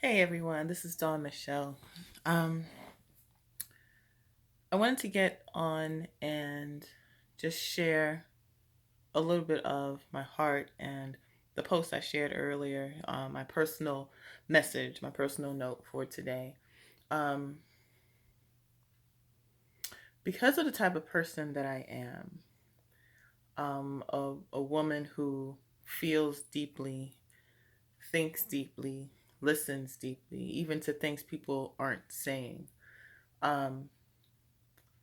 Hey everyone, this is Dawn Michelle. Um, I wanted to get on and just share a little bit of my heart and the post I shared earlier, my personal message, my personal note for today. Um, because of the type of person that I am, a woman who feels deeply, thinks deeply, listens deeply, even to things people aren't saying. Um,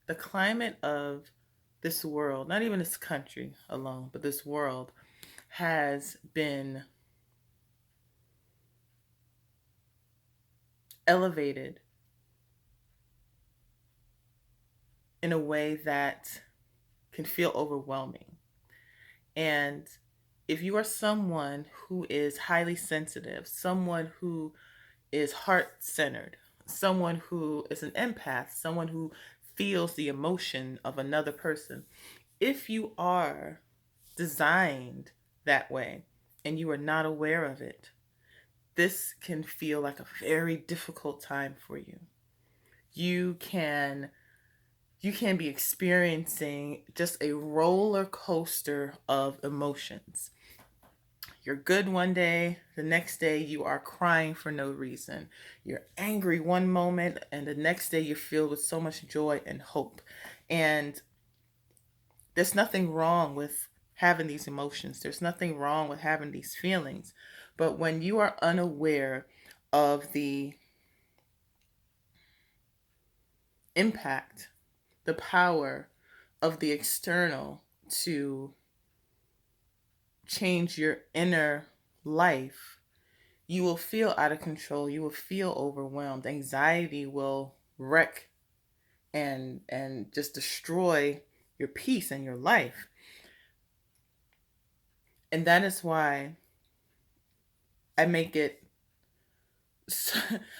the climate of this world, not even this country alone, but this world has been elevated in a way that can feel overwhelming. And if you are someone who is highly sensitive, someone who is heart centered, someone who is an empath, someone who feels the emotion of another person, if you are designed that way and you are not aware of it, this can feel like a very difficult time for you. You can you can be experiencing just a roller coaster of emotions. You're good one day, the next day you are crying for no reason. You're angry one moment, and the next day you're filled with so much joy and hope. And there's nothing wrong with having these emotions, there's nothing wrong with having these feelings. But when you are unaware of the impact, the power of the external to change your inner life, you will feel out of control. You will feel overwhelmed. Anxiety will wreck and just destroy your peace and your life. And that is why I make it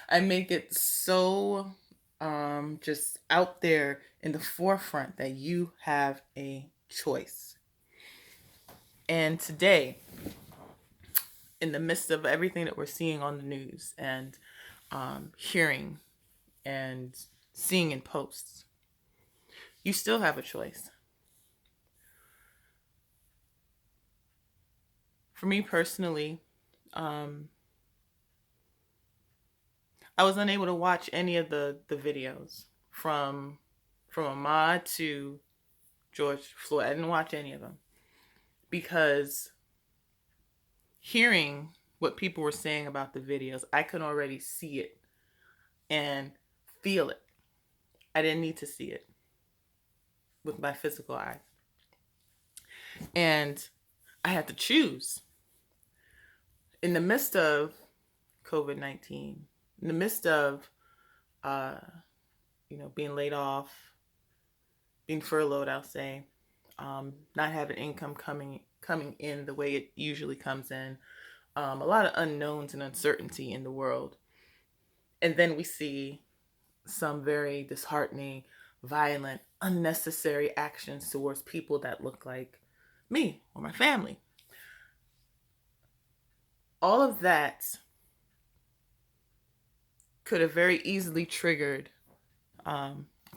I make it so just out there in the forefront that you have a choice. And today, in the midst of everything that we're seeing on the news and hearing and seeing in posts, you still have a choice. For me personally, um, I was unable to watch any of the videos from Ahmaud to George Floyd. I didn't watch any of them because hearing what people were saying about the videos, I could already see it and feel it. I didn't need to see it with my physical eye. And I had to choose in the midst of COVID-19, in the midst of, uh, being laid off, being furloughed, I'll say, not having income coming in the way it usually comes in, a lot of unknowns and uncertainty in the world. And then we see some very disheartening, violent, unnecessary actions towards people that look like me or my family. All of that could have very easily triggered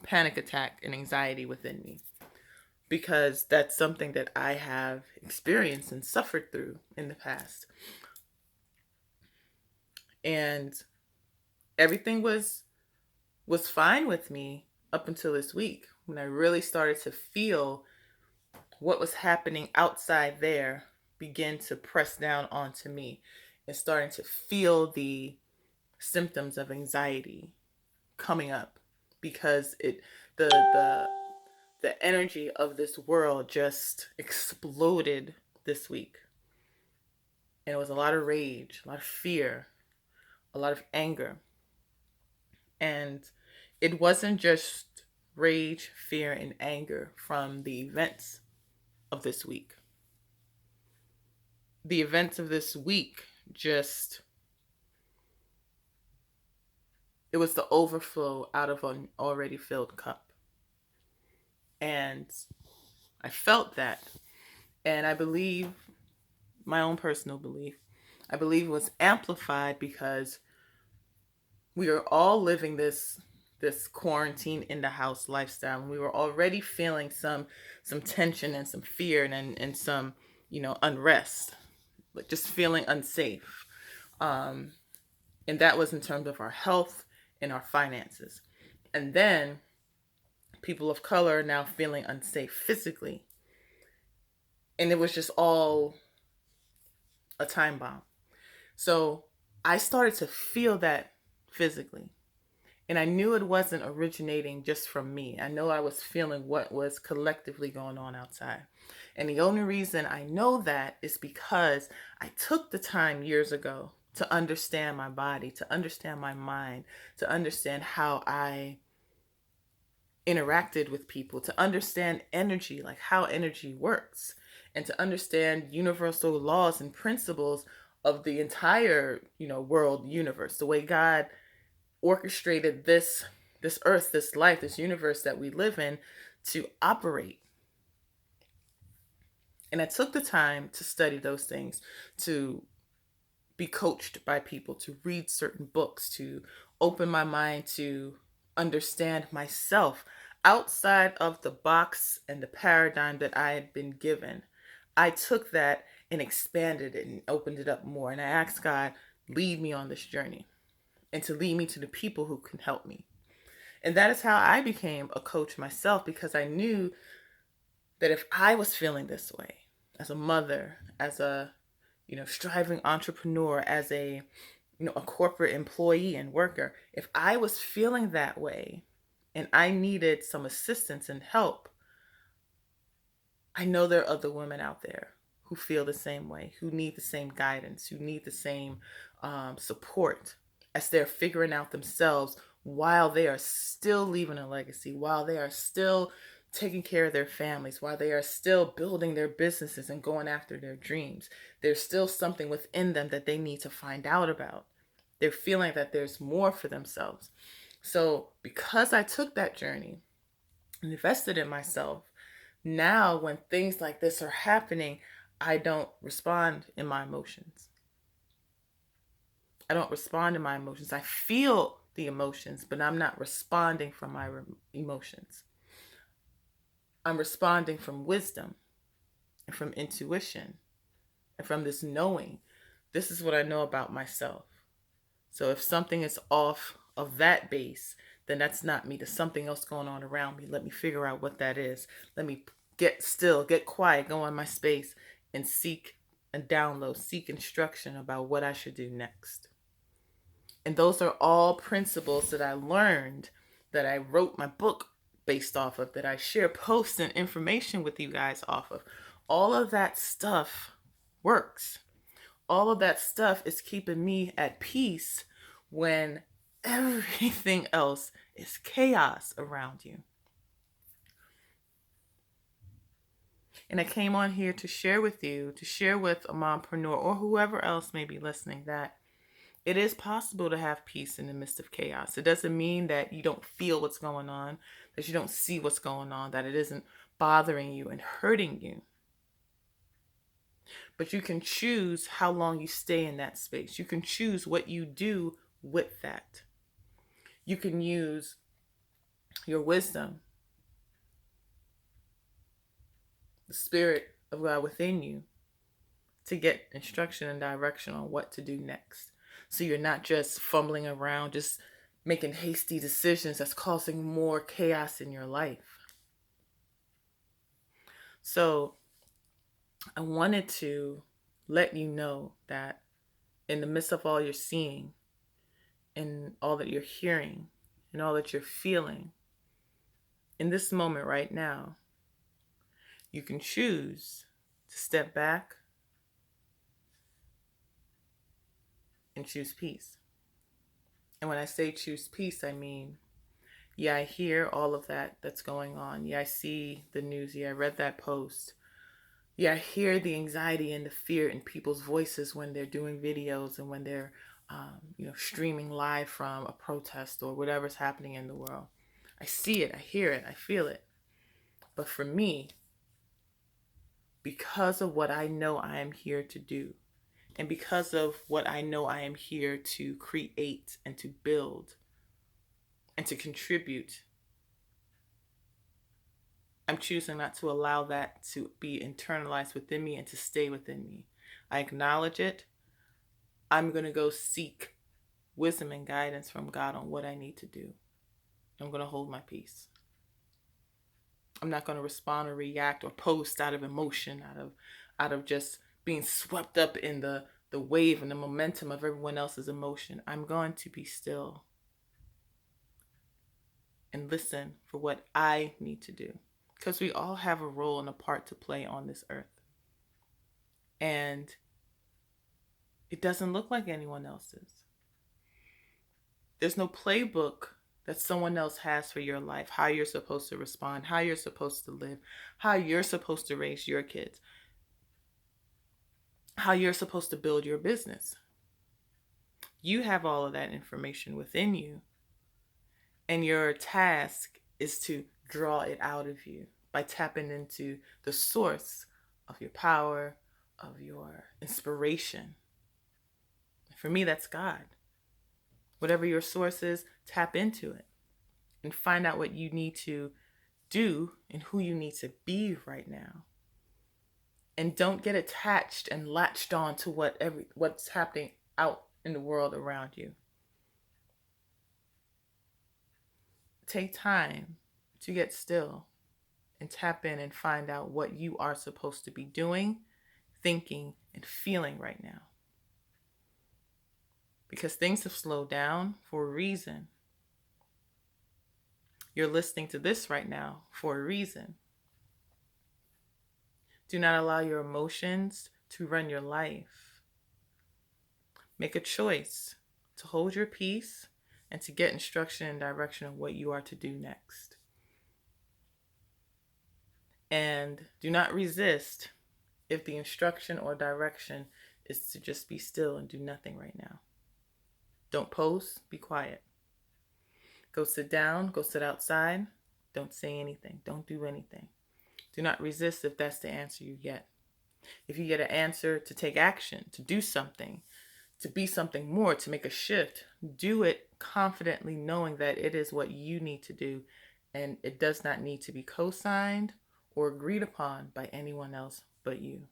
panic attack and anxiety within me because that's something that I have experienced and suffered through in the past. And everything was fine with me up until this week when I really started to feel what was happening outside there begin to press down onto me and starting to feel the symptoms of anxiety coming up because the the energy of this world just exploded this week. And it was a lot of rage, a lot of fear, a lot of anger. And it wasn't just rage, fear, and anger from the events of this week. The events of this week just, it was the overflow out of an already filled cup. And I felt that. And I believe, my own personal belief, I believe it was amplified because we are all living this quarantine in the house lifestyle, and we were already feeling some tension and some fear and some unrest, like just feeling unsafe. um and that was in terms of our health and our finances. And then people of color are now feeling unsafe physically, and it was just all a time bomb. So I started to feel that physically. And I knew it wasn't originating just from me. I know I was feeling what was collectively going on outside. And the only reason I know that is because I took the time years ago to understand my body, to understand my mind, to understand how I interacted with people, to understand energy, like how energy works, and to understand universal laws and principles of the entire, world universe, the way God orchestrated this earth, this life, this universe that we live in to operate. And I took the time to study those things, to be coached by people, to read certain books, to open my mind to understand myself outside of the box and the paradigm that I had been given. I took that and expanded it and opened it up more. And I asked God, lead me on this journey and to lead me to the people who can help me. And that is how I became a coach myself, because I knew that if I was feeling this way as a mother, as a striving entrepreneur, as a corporate employee and worker, if I was feeling that way and I needed some assistance and help, I know there are other women out there who feel the same way, who need the same guidance, who need the same support as they're figuring out themselves while they are still leaving a legacy, while they are still taking care of their families, while they are still building their businesses and going after their dreams. There's still something within them that they need to find out about. They're feeling that there's more for themselves. So because I took that journey and invested in myself, now when things like this are happening, I don't respond in my emotions. I don't respond in my emotions. I feel the emotions, but I'm not responding from my emotions. I'm responding from wisdom and from intuition and from this knowing. This is what I know about myself. So if something is off of that base, then that's not me. There's something else going on around me. Let me figure out what that is. Let me get still, get quiet, go in my space and seek and download, seek instruction about what I should do next. And those are all principles that I learned, that I wrote my book based off of, that I share posts and information with you guys off of. All of that stuff works. All of that stuff is keeping me at peace when everything else is chaos around you. And I came on here to share with you, to share with a mompreneur or whoever else may be listening, that it is possible to have peace in the midst of chaos. It doesn't mean that you don't feel what's going on, that you don't see what's going on, that it isn't bothering you and hurting you. But you can choose how long you stay in that space. You can choose what you do with that. You can use your wisdom, the spirit of God within you, to get instruction and direction on what to do next. So you're not just fumbling around, just making hasty decisions that's causing more chaos in your life. So I wanted to let you know that in the midst of all you're seeing and all that you're hearing and all that you're feeling, in this moment right now, you can choose to step back and choose peace. And when I say choose peace, I mean, yeah, I hear all of that that's going on. Yeah, I see the news. Yeah, I read that post. Yeah, I hear the anxiety and the fear in people's voices when they're doing videos and when they're, streaming live from a protest or whatever's happening in the world. I see it, I hear it, I feel it. But for me, because of what I know I am here to do, And because of what I know I am here to create and to build and to contribute, I'm choosing not to allow that to be internalized within me and to stay within me. I acknowledge it. I'm going to go seek wisdom and guidance from God on what I need to do. I'm going to hold my peace. I'm not going to respond or react or post out of emotion, out of just being swept up in the wave and the momentum of everyone else's emotion. I'm going to be still and listen for what I need to do. Because we all have a role and a part to play on this earth. And it doesn't look like anyone else's. There's no playbook that someone else has for your life, how you're supposed to respond, how you're supposed to live, how you're supposed to raise your kids, how you're supposed to build your business. You have all of that information within you, and your task is to draw it out of you by tapping into the source of your power, of your inspiration. For me, that's God. Whatever your source is, tap into it and find out what you need to do and who you need to be right now. And don't get attached and latched on to what's happening out in the world around you. Take time to get still and tap in and find out what you are supposed to be doing, thinking, and feeling right now. Because things have slowed down for a reason. You're listening to this right now for a reason. Do not allow your emotions to run your life. Make a choice to hold your peace and to get instruction and direction of what you are to do next. And do not resist if the instruction or direction is to just be still and do nothing right now. Don't post, be quiet. Go sit down, go sit outside. Don't say anything, don't do anything. Do not resist if that's the answer you get. If you get an answer to take action, to do something, to be something more, to make a shift, do it confidently knowing that it is what you need to do and it does not need to be co-signed or agreed upon by anyone else but you.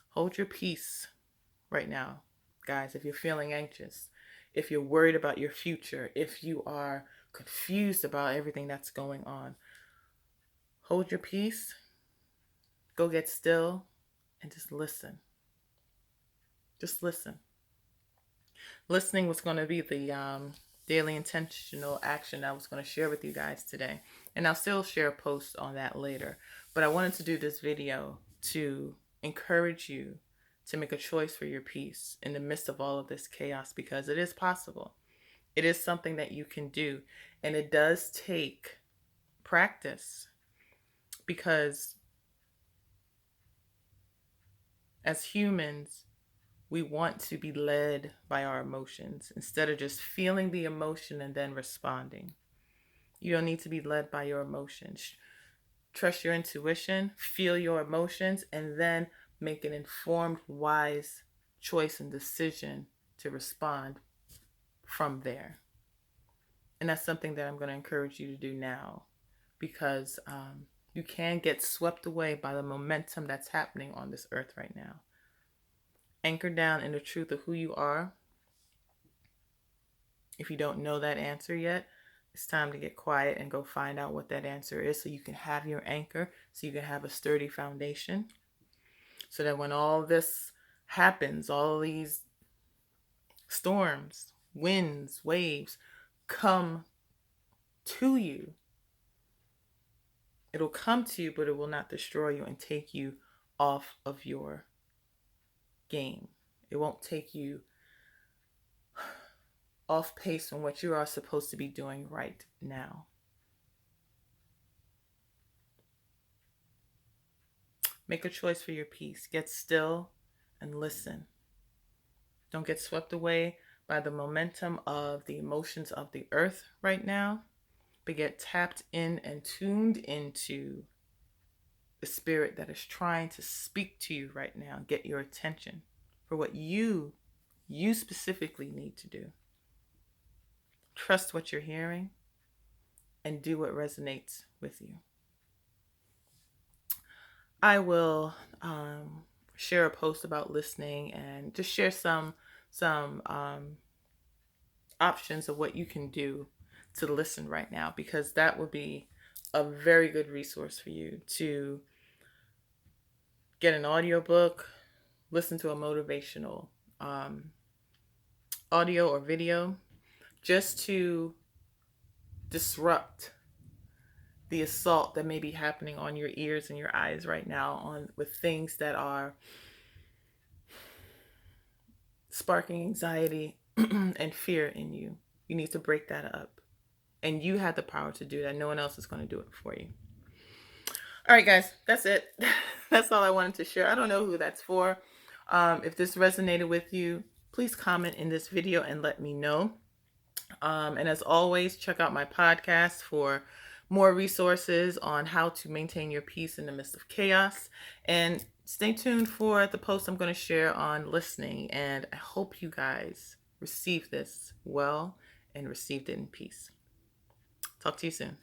Hold your peace right now, guys, if you're feeling anxious, if you're worried about your future, if you are confused about everything that's going on. Hold your peace, go get still, and just listen. Just listen. Listening was going to be the daily intentional action I was going to share with you guys today. And I'll still share a post on that later. But I wanted to do this video to encourage you to make a choice for your peace in the midst of all of this chaos, because it is possible. It is something that you can do. And it does take practice, because as humans, we want to be led by our emotions instead of just feeling the emotion and then responding. You don't need to be led by your emotions. Trust your intuition, feel your emotions, and then make an informed, wise choice and decision to respond from there. And that's something that I'm going to encourage you to do now, because you can get swept away by the momentum that's happening on this earth right now. Anchor down in the truth of who you are. If you don't know that answer yet, it's time to get quiet and go find out what that answer is, so you can have your anchor, so you can have a sturdy foundation, so that when all this happens, all these storms, winds, waves come to you, it'll come to you, but it will not destroy you and take you off of your game. It won't take you off pace from what you are supposed to be doing right now. Make a choice for your peace. Get still and listen. Don't get swept away by the momentum of the emotions of the earth right now, but get tapped in and tuned into the spirit that is trying to speak to you right now, get your attention for what you specifically need to do. Trust what you're hearing and do what resonates with you. I will share a post about listening and just share some options of what you can do to listen right now, because that would be a very good resource for you to get an audiobook, listen to a motivational audio or video, just to disrupt the assault that may be happening on your ears and your eyes right now on with things that are sparking anxiety and fear in you. You need to break that up. And you have the power to do that. No one else is going to do it for you. All right, guys, that's it. That's all I wanted to share. I don't know who that's for. If this resonated with you, please comment in this video and let me know. And as always, check out my podcast for more resources on how to maintain your peace in the midst of chaos. And stay tuned for the post I'm going to share on listening. And I hope you guys received this well and received it in peace. Talk to you soon.